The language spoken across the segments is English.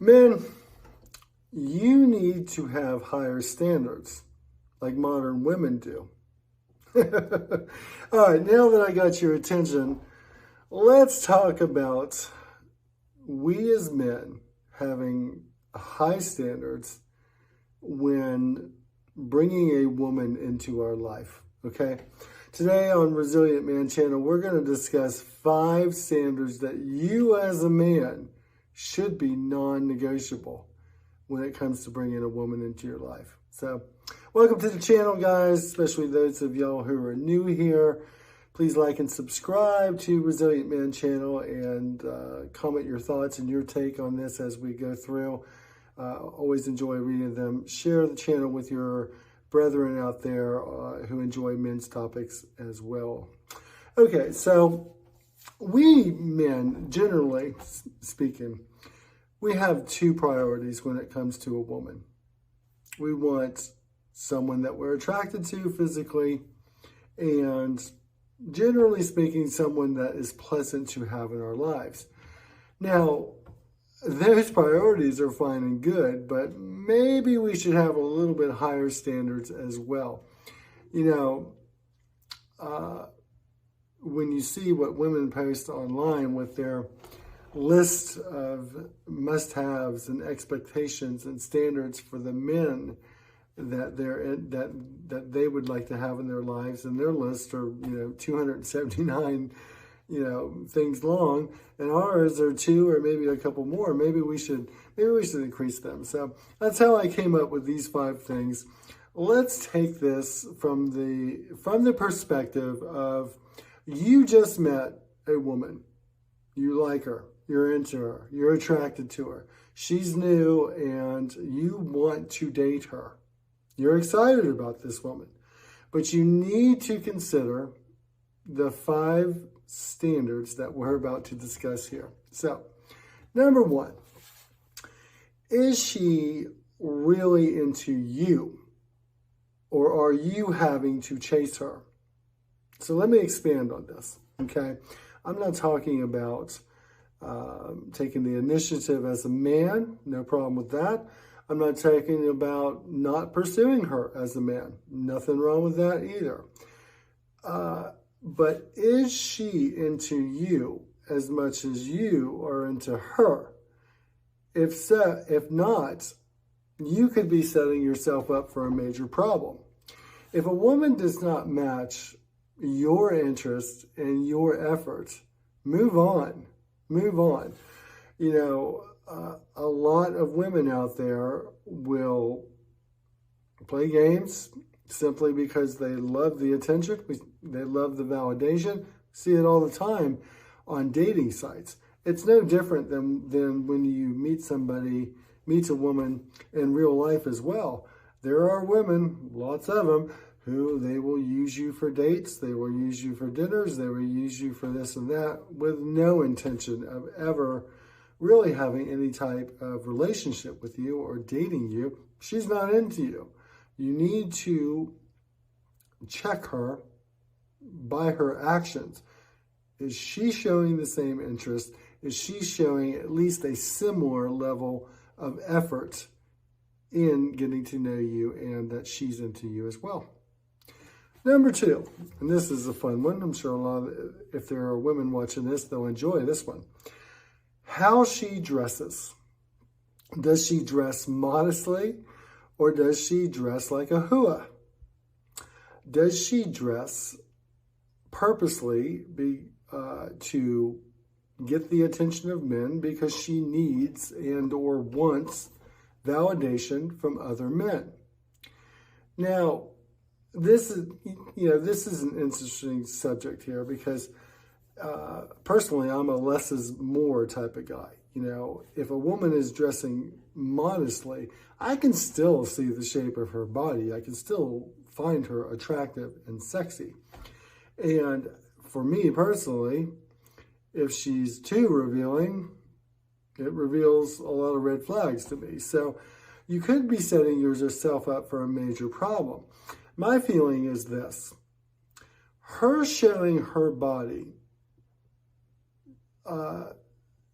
Men, you need to have higher standards like modern women do. All right, now that I got your attention, let's talk about we as men having high standards when bringing a woman into our life, okay? Today on Resilient Man Channel, we're going to discuss 5 standards that you as a man should be non-negotiable when it comes to bringing a woman into your life. So, welcome to the channel, guys, especially those of y'all who are new here. Please like and subscribe to Resilient Man Channel and comment your thoughts and your take on this as we go through. Always enjoy reading them. Share the channel with your brethren out there who enjoy men's topics as well. Okay, so we men, generally speaking, we have 2 priorities when it comes to a woman. We want someone that we're attracted to physically, and generally speaking, someone that is pleasant to have in our lives. Now, those priorities are fine and good, but maybe we should have a little bit higher standards as well. You know, when you see what women post online with their list of must-haves and expectations and standards for the men that they would like to have in their lives, and their lists are 279 things long, and ours are 2 or maybe a couple more. Maybe we should increase them. So that's how I came up with these 5 things. Let's take this from the perspective of you just met a woman. You like her, you're into her, you're attracted to her. She's new and you want to date her. You're excited about this woman, but you need to consider the 5 standards that we're about to discuss here. So, number 1, is she really into you, or are you having to chase her? So let me expand on this, okay? I'm not talking about taking the initiative as a man, no problem with that. I'm not talking about not pursuing her as a man. Nothing wrong with that either. But is she into you as much as you are into her? If so, if not, you could be setting yourself up for a major problem. If a woman does not match your interest and your efforts, move on. Move on. A lot of women out there will play games simply because they love the attention, they love the validation. See it all the time on dating sites. It's no different than when you meet a woman in real life as well. There are women, lots of them, who they will use you for dates, they will use you for dinners, they will use you for this and that with no intention of ever really having any type of relationship with you or dating you. She's not into you. You need to check her by her actions. Is she showing the same interest? Is she showing at least a similar level of effort in getting to know you, and that she's into you as well? Number 2, and this is a fun one. I'm sure if there are women watching this, they'll enjoy this one. How she dresses. Does she dress modestly, or does she dress like a hua? Does she dress purposely to get the attention of men because she needs and or wants validation from other men? Now, this is an interesting subject here because personally, I'm a less is more type of guy. If a woman is dressing modestly, I can still see the shape of her body. I can still find her attractive and sexy. And for me personally, if she's too revealing, it reveals a lot of red flags to me. So you could be setting yourself up for a major problem. My feeling is this: her showing her body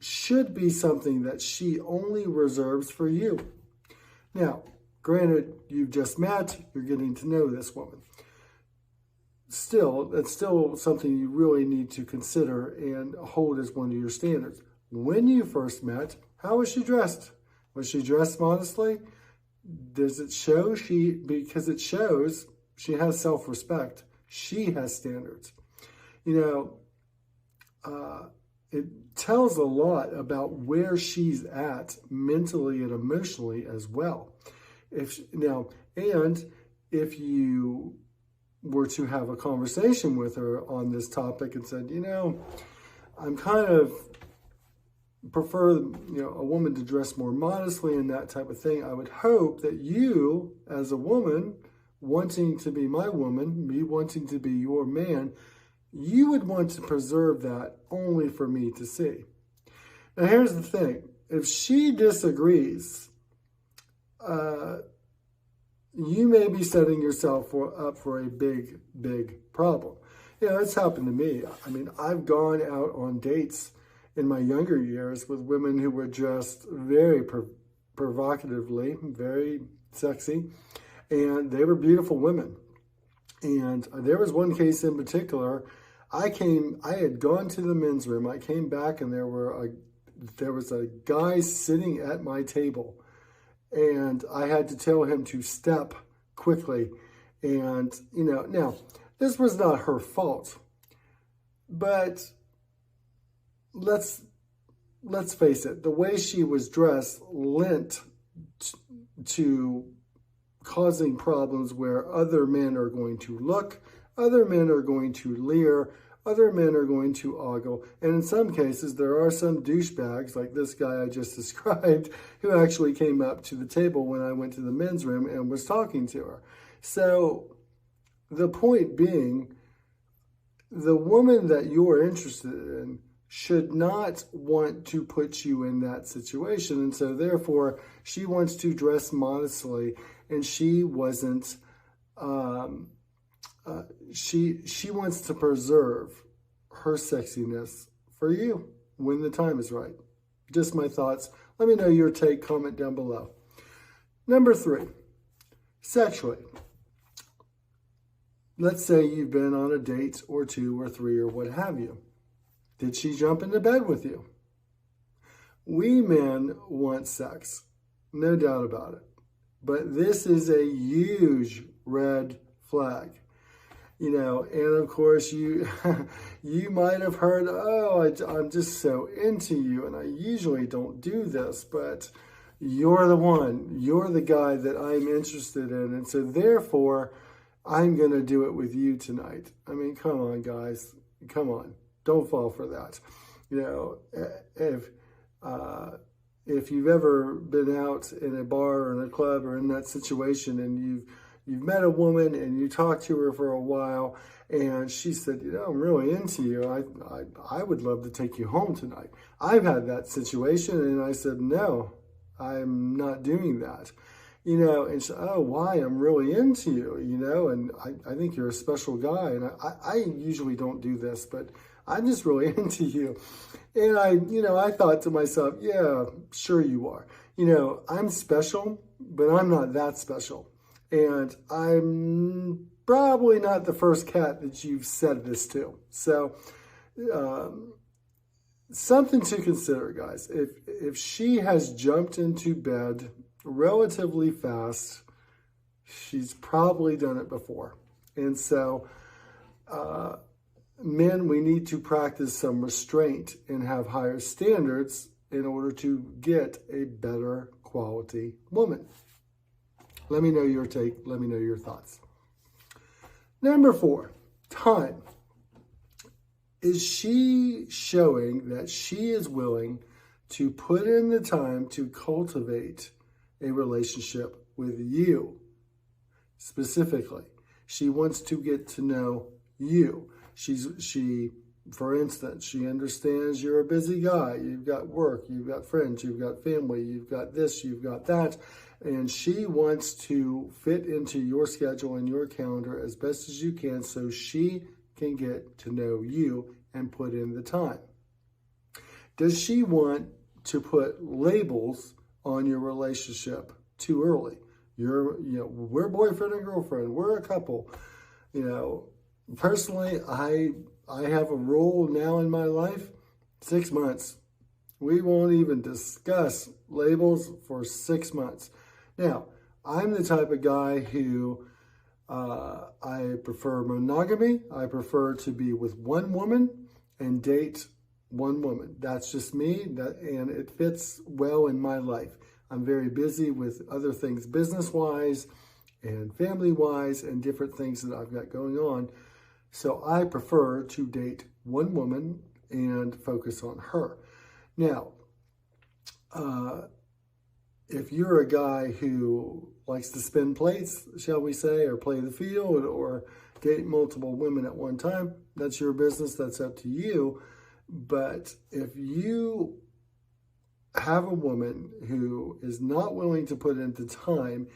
should be something that she only reserves for you. Now, granted, you've just met, you're getting to know this woman. Still, that's still something you really need to consider and hold as one of your standards. When you first met, how was she dressed? Was she dressed modestly? Does it show because it shows she has self-respect. She has standards. It tells a lot about where she's at mentally and emotionally as well. If you were to have a conversation with her on this topic and said, I'm kind of prefer, a woman to dress more modestly and that type of thing, I would hope that you, as a woman, wanting to be my woman, me wanting to be your man, you would want to preserve that only for me to see. Now, here's the thing. If she disagrees, you may be setting yourself up for a big, big problem. It's happened to me. I mean, I've gone out on dates in my younger years with women who were dressed very provocatively, very sexy, and they were beautiful women. And there was one case in particular. I had gone to the men's room. I came back and there was a guy sitting at my table, and I had to tell him to step quickly. And, now this was not her fault, but let's face it, the way she was dressed lent to causing problems where other men are going to look, other men are going to leer, other men are going to ogle, and in some cases there are some douchebags like this guy I just described who actually came up to the table when I went to the men's room and was talking to her. So the point being, the woman that you're interested in should not want to put you in that situation, and so therefore she wants to dress modestly, and she wasn't. She wants to preserve her sexiness for you when the time is right. Just my thoughts. Let me know your take. Comment down below. Number 3, sexually. Let's say you've been on a date or 2 or 3 or what have you. Did she jump into bed with you? We men want sex, no doubt about it. But this is a huge red flag. And of course you might have heard, I'm just so into you and I usually don't do this, but you're the one, you're the guy that I'm interested in, and so therefore I'm going to do it with you tonight. I mean, come on, guys, come on. Don't fall for that. If you've ever been out in a bar or in a club or in that situation and you've met a woman and you talked to her for a while and she said, I'm really into you. I would love to take you home tonight. I've had that situation and I said, no, I'm not doing that. And she said, oh, why? I'm really into you, and I think you're a special guy. And I usually don't do this, but I'm just really into you. And I thought to myself, yeah, sure you are. I'm special, but I'm not that special. And I'm probably not the first cat that you've said this to. So something to consider, guys. If she has jumped into bed relatively fast, she's probably done it before. And so men, we need to practice some restraint and have higher standards in order to get a better quality woman. Let me know your take. Let me know your thoughts. Number 4, time. Is she showing that she is willing to put in the time to cultivate a relationship with you? Specifically, she wants to get to know you. For instance, she understands you're a busy guy. You've got work, you've got friends, you've got family, you've got this, you've got that. And she wants to fit into your schedule and your calendar as best as you can so she can get to know you and put in the time. Does she want to put labels on your relationship too early? We're boyfriend and girlfriend. We're a couple. Personally, I have a rule now in my life, 6 months. We won't even discuss labels for 6 months. Now, I'm the type of guy who I prefer monogamy. I prefer to be with one woman and date one woman. That's just me, and it fits well in my life. I'm very busy with other things business-wise and family-wise and different things that I've got going on. So I prefer to date one woman and focus on her. Now, if you're a guy who likes to spin plates, shall we say, or play the field or date multiple women at one time, that's your business. That's up to you. But if you have a woman who is not willing to put in the time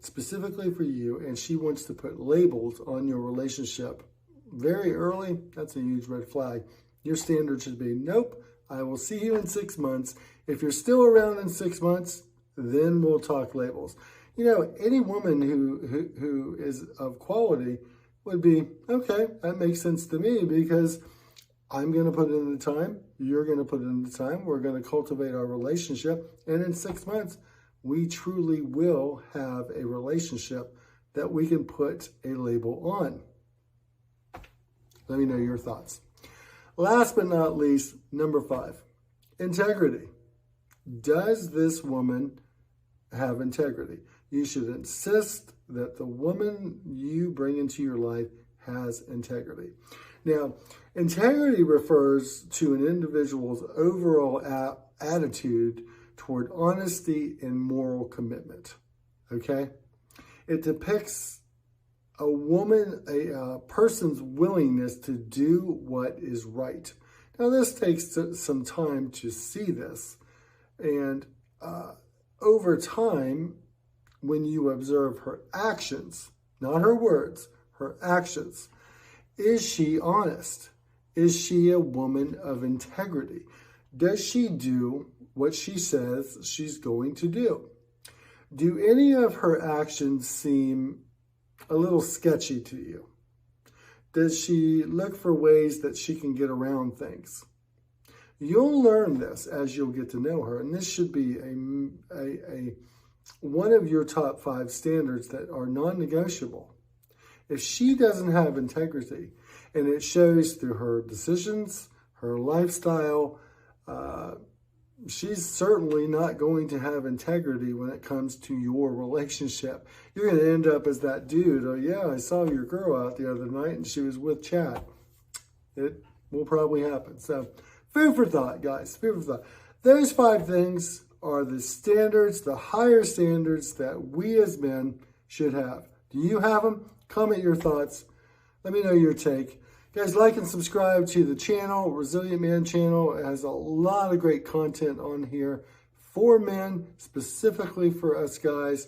specifically for you, and she wants to put labels on your relationship very early, that's a huge red flag. Your standard should be, nope, I will see you in 6 months. If you're still around in 6 months, then we'll talk labels. Any woman who is of quality would be, okay, that makes sense to me, because I'm going to put in the time, you're going to put in the time, we're going to cultivate our relationship, and in 6 months, we truly will have a relationship that we can put a label on. Let me know your thoughts. Last but not least, number 5, integrity. Does this woman have integrity? You should insist that the woman you bring into your life has integrity. Now, integrity refers to an individual's overall attitude toward honesty and moral commitment, okay? It depicts a person's willingness to do what is right. Now, this takes some time to see this, and over time, when you observe her actions, not her words, her actions, is she honest? Is she a woman of integrity? Does she do what she says she's going to do? Do any of her actions seem a little sketchy to you? Does she look for ways that she can get around things? You'll learn this as you'll get to know her, and this should be one of your top 5 standards that are non-negotiable. If she doesn't have integrity, and it shows through her decisions, her lifestyle, she's certainly not going to have integrity when it comes to your relationship. You're going to end up as that dude, oh yeah, I saw your girl out the other night and she was with Chad. It will probably happen. So food for thought, guys, food for thought. Those 5 things are the standards, the higher standards that we as men should have. Do you have them? Comment your thoughts. Let me know your take. Guys, like and subscribe to the channel, Resilient Man channel. It has a lot of great content on here for men, specifically for us guys.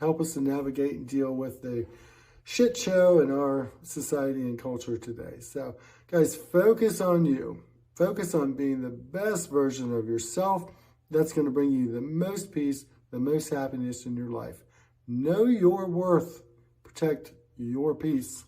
Help us to navigate and deal with the shit show in our society and culture today. So, guys, focus on you. Focus on being the best version of yourself. That's going to bring you the most peace, the most happiness in your life. Know your worth. Protect your peace.